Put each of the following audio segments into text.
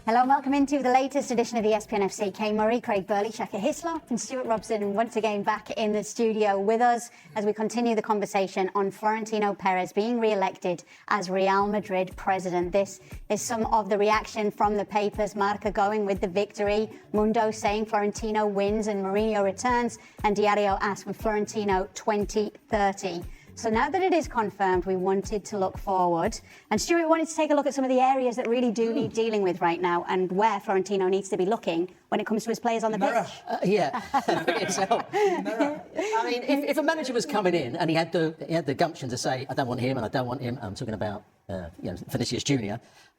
Hello and welcome into the latest edition of ESPN FC. Kay Murray, Craig Burley, Shaka Hislop and Stuart Robson once again back in the studio with us as we continue the conversation on Florentino Perez being re-elected as Real Madrid president. This is some of the reaction from the papers. Marca going with the victory, Mundo saying Florentino wins and Mourinho returns, and Diario asks for Florentino 2030. So now that it is confirmed, we wanted to look forward. And Stuart wanted to take a look at some of the areas that really do need dealing with right now and where Florentino needs to be looking when it comes to his players on the pitch. Yeah, I mean, if a manager was coming in and he had the gumption to say, I don't want him and I don't want him, I'm talking about Vinicius Jr,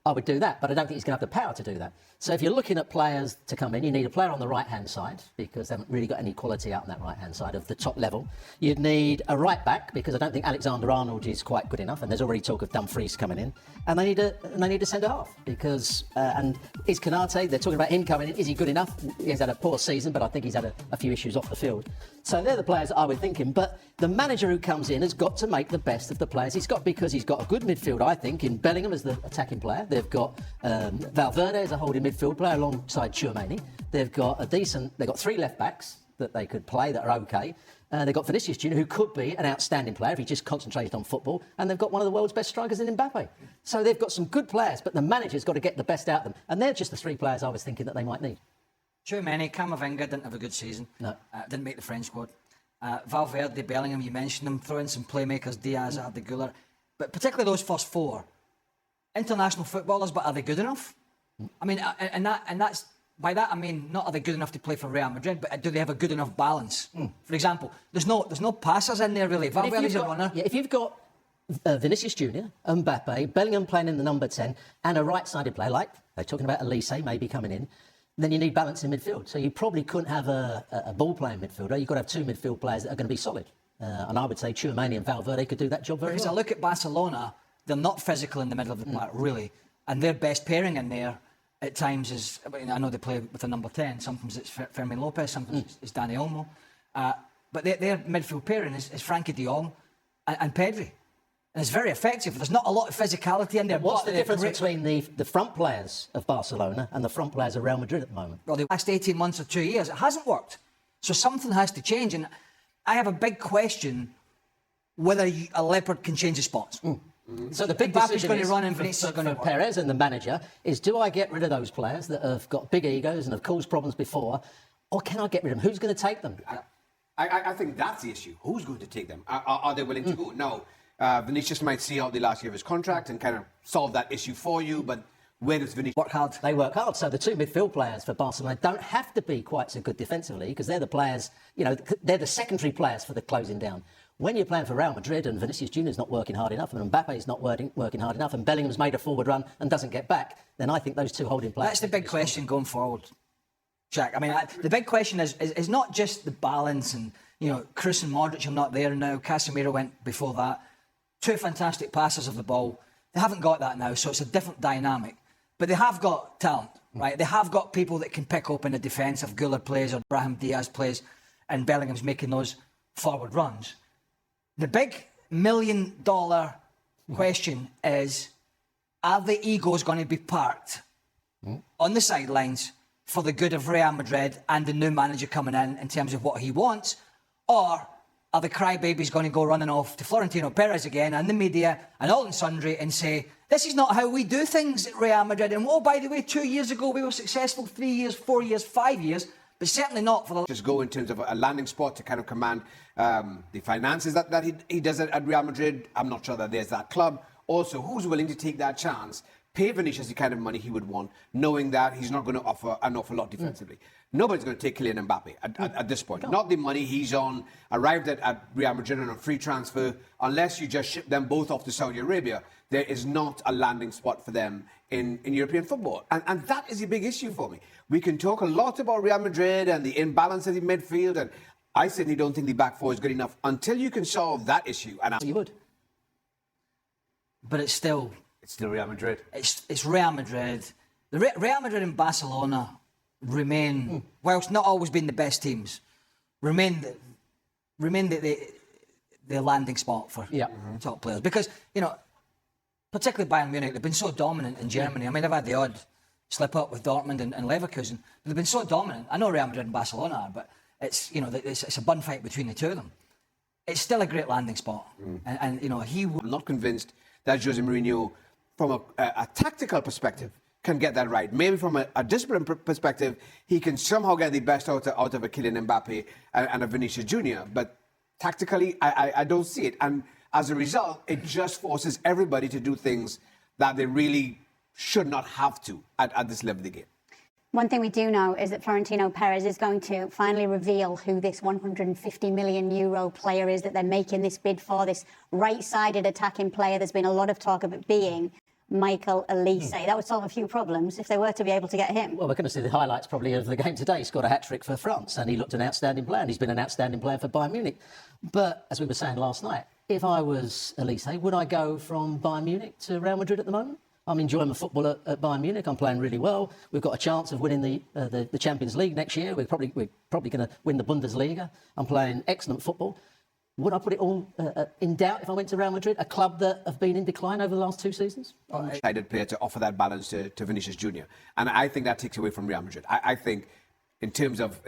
I would do that, but I don't think he's going to have the power to do that. So if you're looking at players to come in, you need a player on the right-hand side because they haven't really got any quality out on that right-hand side of the top level. You'd need a right-back because I don't think Alexander-Arnold is quite good enough, and there's already talk of Dumfries coming in. And they need a centre-half because, and is Konate, they're talking about him coming in, is he good enough? He's had a poor season, but I think he's had a few issues off the field. So they're the players that I would think in, but the manager who comes in has got to make the best of the players he's got because he's got a good midfield, I think, in Bellingham as the attacking player. They've got Valverde as a holding midfield player alongside Tchouaméni. They've got three left backs that they could play that are okay. They've got Vinicius Jr, who could be an outstanding player if he just concentrated on football. And they've got one of the world's best strikers in Mbappe. So they've got some good players, but the manager's got to get the best out of them. And they're just the three players I was thinking that they might need. Tchouaméni, Camavinga didn't have a good season. No. Didn't make the French squad. Valverde, Bellingham, you mentioned them. Throw in some playmakers, Diaz, Arda, but particularly those first four. International footballers, but are they good enough? I mean, and that's by that I mean not are they good enough to play for Real Madrid, but do they have a good enough balance? For example, there's no passers in there really. Valverde's a runner. Yeah, if you've got Vinicius Jr, Mbappe, Bellingham playing in the number 10, and a right-sided player like they're talking about Olise maybe coming in, then you need balance in midfield. So you probably couldn't have a ball-playing midfielder. You've got to have two midfield players that are going to be solid. And I would say Tchouaméni and Valverde could do that job very well. Because I look at Barcelona, they're not physical in the middle of the park, really. And their best pairing in there at times is, I know they play with a number 10, sometimes it's Fermin Lopez, sometimes it's Dani Olmo. But their midfield pairing is Frankie de Jong and Pedri. And it's very effective. There's not a lot of physicality in there. What's the difference between the front players of Barcelona and the front players of Real Madrid at the moment? Well, the last 18 months or 2 years, it hasn't worked. So something has to change. And I have a big question whether a leopard can change his spots. So the big Mbappe's decision going to run in Vinicius for Perez and the manager is, do I get rid of those players that have got big egos and have caused problems before, or can I get rid of them? Who's going to take them? I think that's the issue. Who's going to take them? Are they willing to go? No. Vinicius might see out the last year of his contract and kind of solve that issue for you, but where does Vinicius work hard? They work hard. So the two midfield players for Barcelona don't have to be quite so good defensively because they're the players, they're the secondary players for the closing down. When you're playing for Real Madrid and Vinicius Jr is not working hard enough and Mbappe's not working hard enough and Bellingham's made a forward run and doesn't get back, then I think those two holding players... That's the big question going forward, Jack. I mean, the big question is not just the balance and, Kroos and Modric are not there now. Casemiro went before that. Two fantastic passers of the ball. They haven't got that now, so it's a different dynamic. But they have got talent, right? They have got people that can pick up in the defence if Güler plays or Brahim Diaz plays and Bellingham's making those forward runs. The big $1 million question is, are the egos going to be parked on the sidelines for the good of Real Madrid and the new manager coming in terms of what he wants? Or are the crybabies going to go running off to Florentino Perez again and the media and all and sundry and say, this is not how we do things at Real Madrid. And by the way, 2 years ago we were successful, 3 years, 4 years, 5 years, but certainly not for the... Just go in terms of a landing spot to kind of command the finances that he does at Real Madrid. I'm not sure that there's that club. Also, who's willing to take that chance, pay Vinicius the kind of money he would want, knowing that he's not going to offer an awful lot defensively. Nobody's going to take Kylian Mbappé at this point. Not the money he's on, arrived at Real Madrid on a free transfer, unless you just ship them both off to Saudi Arabia. There is not a landing spot for them in European football. And that is a big issue for me. We can talk a lot about Real Madrid and the imbalance of the midfield, and I certainly don't think the back four is good enough until you can solve that issue. And you would. But it's still Real Madrid. It's Real Madrid. The Real Madrid and Barcelona remain, whilst not always been the best teams, remain the landing spot for top players. Because, particularly Bayern Munich, they've been so dominant in Germany. I mean, they've had the odd slip up with Dortmund and Leverkusen. They've been so dominant. I know Real Madrid and Barcelona are, but it's, you know, it's a bun fight between the two of them. It's still a great landing spot. And you know, I'm not convinced that Jose Mourinho, from a tactical perspective, can get that right. Maybe from a discipline perspective, he can somehow get the best out of a Kylian Mbappé and a Vinicius Jr. But tactically, I don't see it. And as a result, it just forces everybody to do things that they really should not have to at this level of the game. One thing we do know is that Florentino Perez is going to finally reveal who this 150 million euro player is that they're making this bid for, this right-sided attacking player. There's been a lot of talk of it being Michael Olise. That would solve a few problems if they were to be able to get him. Well, we're going to see the highlights probably of the game today. He scored a hat-trick for France and he looked an outstanding player, and he's been an outstanding player for Bayern Munich. But as we were saying last night, if I was Olise, would I go from Bayern Munich to Real Madrid at the moment? I'm enjoying my football at Bayern Munich. I'm playing really well. We've got a chance of winning the Champions League next year. We're probably going to win the Bundesliga. I'm playing excellent football. Would I put it all in doubt if I went to Real Madrid, a club that have been in decline over the last 2 seasons? Decided player to offer that balance to Vinicius Jr. And I think that takes away from Real Madrid. I think in terms of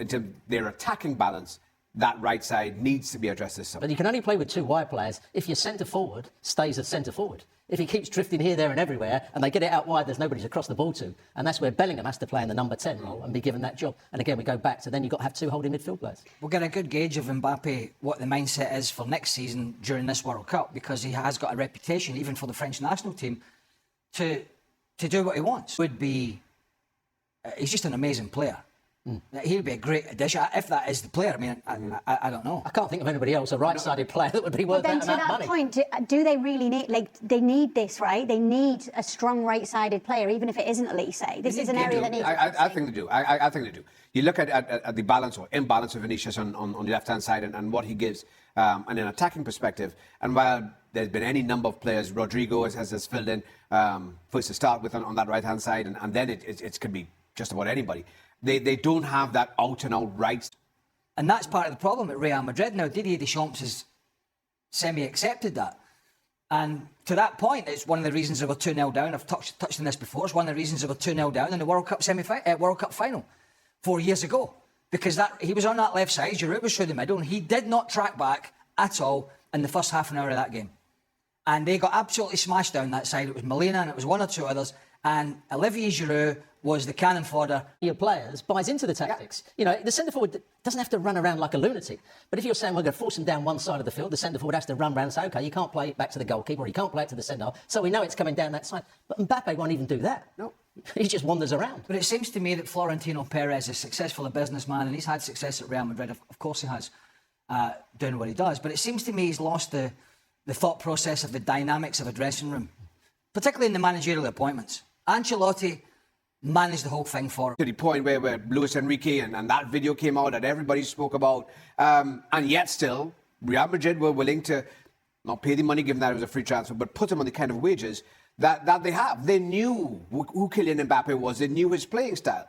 their attacking balance, that right side needs to be addressed this summer. But you can only play with 2 wide players if your centre forward stays as centre forward. If he keeps drifting here, there and everywhere and they get it out wide, there's nobody to cross the ball to. And that's where Bellingham has to play in the number 10 role and be given that job. And again, we go back to then you've got to have 2 holding midfield players. we'll get a good gauge of Mbappe, what the mindset is for next season during this World Cup, because he has got a reputation, even for the French national team, to do what he wants. Would be, he's just an amazing player. He would be a great addition if that is the player. I mean, I don't know. I can't think of anybody else, a right-sided player that would be worth But then that to amount of that money. point, do they really need, they need this, right? They need a strong right-sided player, even if it isn't Olise. This is an area that needs... I think they do. I think they do. You look at the balance or imbalance of Vinicius on the left-hand side and what he gives and an attacking perspective. And while there's been any number of players, Rodrigo has filled in first to start with on that right-hand side, and then it could be just about anybody. They don't have that out-and-out right. And that's part of the problem at Real Madrid. Now, Didier Deschamps has semi-accepted that. And to that point, it's one of the reasons they were 2-0 down. I've touched on this before. It's one of the reasons they were 2-0 down in the World Cup World Cup final 4 years ago. Because he was on that left side, Giroud was through the middle, and he did not track back at all in the first half an hour of that game. And they got absolutely smashed down that side. It was Molina and it was 1 or 2 others. And Olivier Giroud was the cannon fodder. Your players buys into the tactics. You know, the centre forward doesn't have to run around like a lunatic. But if you're saying we're going to force him down one side of the field, the centre forward has to run around and say, OK, you can't play it back to the goalkeeper or you can't play it to the centre half. So we know it's coming down that side. But Mbappe won't even do that. No. He just wanders around. But it seems to me that Florentino Perez is successful a businessman, and he's had success at Real Madrid. Of course he has, doing what he does. But it seems to me he's lost the thought process of the dynamics of a dressing room, particularly in the managerial appointments. Ancelotti managed the whole thing for him. To the point where Luis Enrique and that video came out that everybody spoke about, and yet still, Real Madrid were willing to not pay the money, given that it was a free transfer, but put him on the kind of wages that they have. They knew who Kylian Mbappé was. They knew his playing style,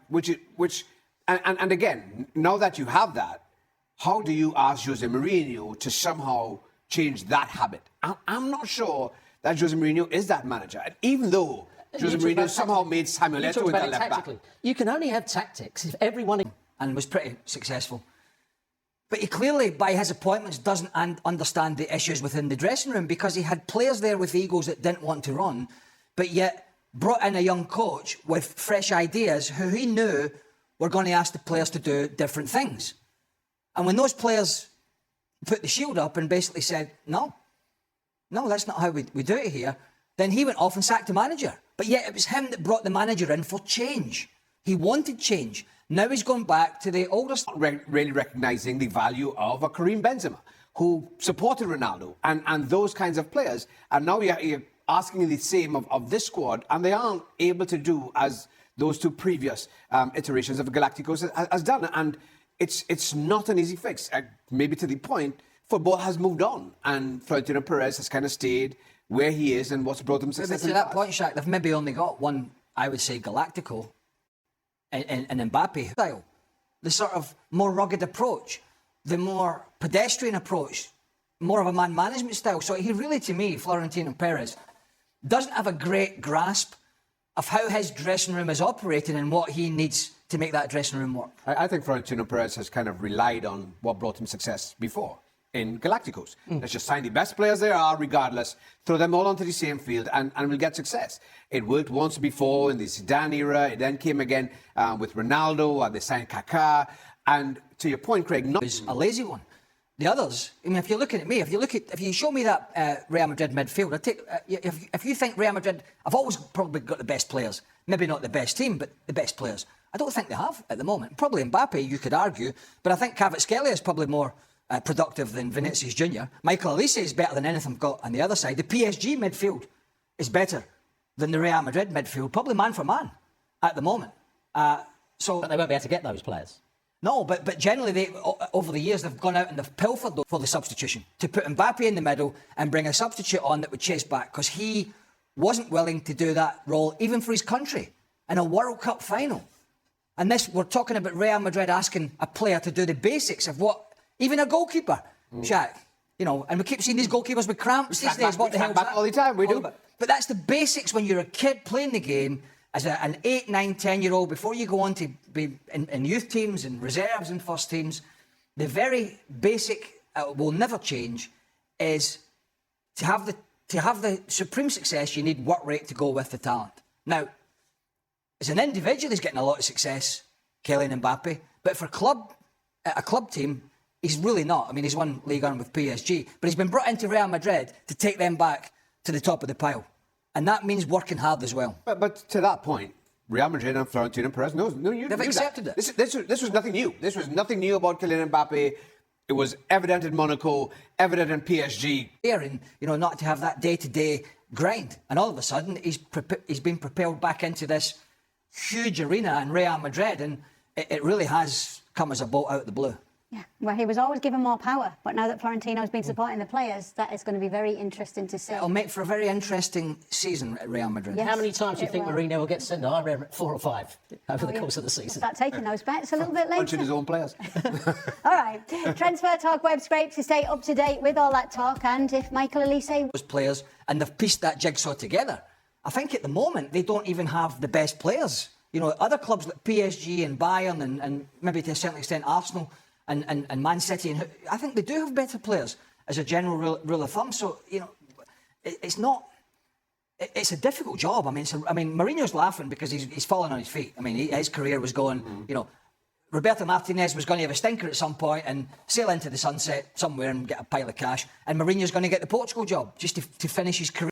which again, now that you have that, how do you ask Jose Mourinho to somehow change that habit? I'm not sure that Jose Mourinho is that manager. And even though Jose Mourinho somehow made Samuel Eto'o that left back. You can only have tactics if everyone... And was pretty successful. But he clearly, by his appointments, doesn't understand the issues within the dressing room, because he had players there with egos that didn't want to run, but yet brought in a young coach with fresh ideas who he knew were going to ask the players to do different things. And when those players put the shield up and basically said, no, that's not how we do it here, then he went off and sacked the manager. But yet it was him that brought the manager in for change. He wanted change. Now he's gone back to the older... Really recognising the value of a Karim Benzema, who supported Ronaldo and those kinds of players. And now you're asking the same of this squad, and they aren't able to do as those 2 previous iterations of Galacticos has done. And it's not an easy fix. Maybe to the point, football has moved on, and Florentino Perez has kind of stayed where he is and what's brought him success. To that point, Shaq, they've maybe only got one, I would say, Galactico and Mbappe style. The sort of more rugged approach, the more pedestrian approach, more of a man management style. So he really, to me, Florentino Perez, doesn't have a great grasp of how his dressing room is operating and what he needs to make that dressing room work. I think Florentino Perez has kind of relied on what brought him success before in Galacticos. Let's just sign the best players there are, regardless, throw them all onto the same field, and we'll get success. It worked once before in the Zidane era. It then came again with Ronaldo, and they signed Kaká. And to your point, Craig, not Is a lazy one. The others, I mean, if you're looking at me, if you show me that Real Madrid midfield, if you think Real Madrid, I've always probably got the best players. Maybe not the best team, but the best players. I don't think they have at the moment. Probably Mbappe, you could argue, but I think Kvaratskhelia is probably more productive than Vinicius Jr. Michael Olise is better than anything I've got on the other side. The PSG midfield is better than the Real Madrid midfield, probably man for man at the moment. But they won't be able to get those players. No, but generally, over the years, they've gone out and they've pilfered for the substitution to put Mbappe in the middle and bring a substitute on that would chase back, because he wasn't willing to do that role, even for his country, in a World Cup final. And we're talking about Real Madrid asking a player to do the basics of what, even a goalkeeper, Shaq, and we keep seeing these goalkeepers with cramps these days. What the hell is that? all the time, we do. But that's the basics when you're a kid playing the game, as an 8, 9, 10-year-old, before you go on to be in youth teams and reserves and first teams, the very basic will never change is to have the supreme success, you need work rate to go with the talent. Now, as an individual, he's getting a lot of success, Kylian Mbappé, but for a club team, he's really not. I mean, he's won Ligue 1 with PSG, but he's been brought into Real Madrid to take them back to the top of the pile. And that means working hard as well. But to that point, Real Madrid and Florentino Perez, they've accepted it. This was nothing new. This was nothing new about Kylian Mbappé. It was evident in Monaco, evident in PSG. And not to have that day-to-day grind. And all of a sudden, he's been propelled back into this huge arena in Real Madrid, and it really has come as a bolt out of the blue. Yeah, well, he was always given more power, but now that Florentino's been supporting the players, that is going to be very interesting to see. It'll make for a very interesting season at Real Madrid. Yes, How many times do you think will. Mourinho will get sent? I reckon 4 or 5 over the course of the season. Start taking those bets a little bit Punching later. his own players. All right, Transfer Talk web scrape to stay up to date with all that talk, and if Michael Olise... Those players, and they've pieced that jigsaw together. I think at the moment, they don't even have the best players. Other clubs like PSG and Bayern and maybe to a certain extent Arsenal and Man City, and I think they do have better players as a general rule of thumb. So, it's not... It's a difficult job. I mean, Mourinho's laughing because he's fallen on his feet. I mean, his career was going, Roberto Martinez was going to have a stinker at some point and sail into the sunset somewhere and get a pile of cash. And Mourinho's going to get the Portugal job just to finish his career.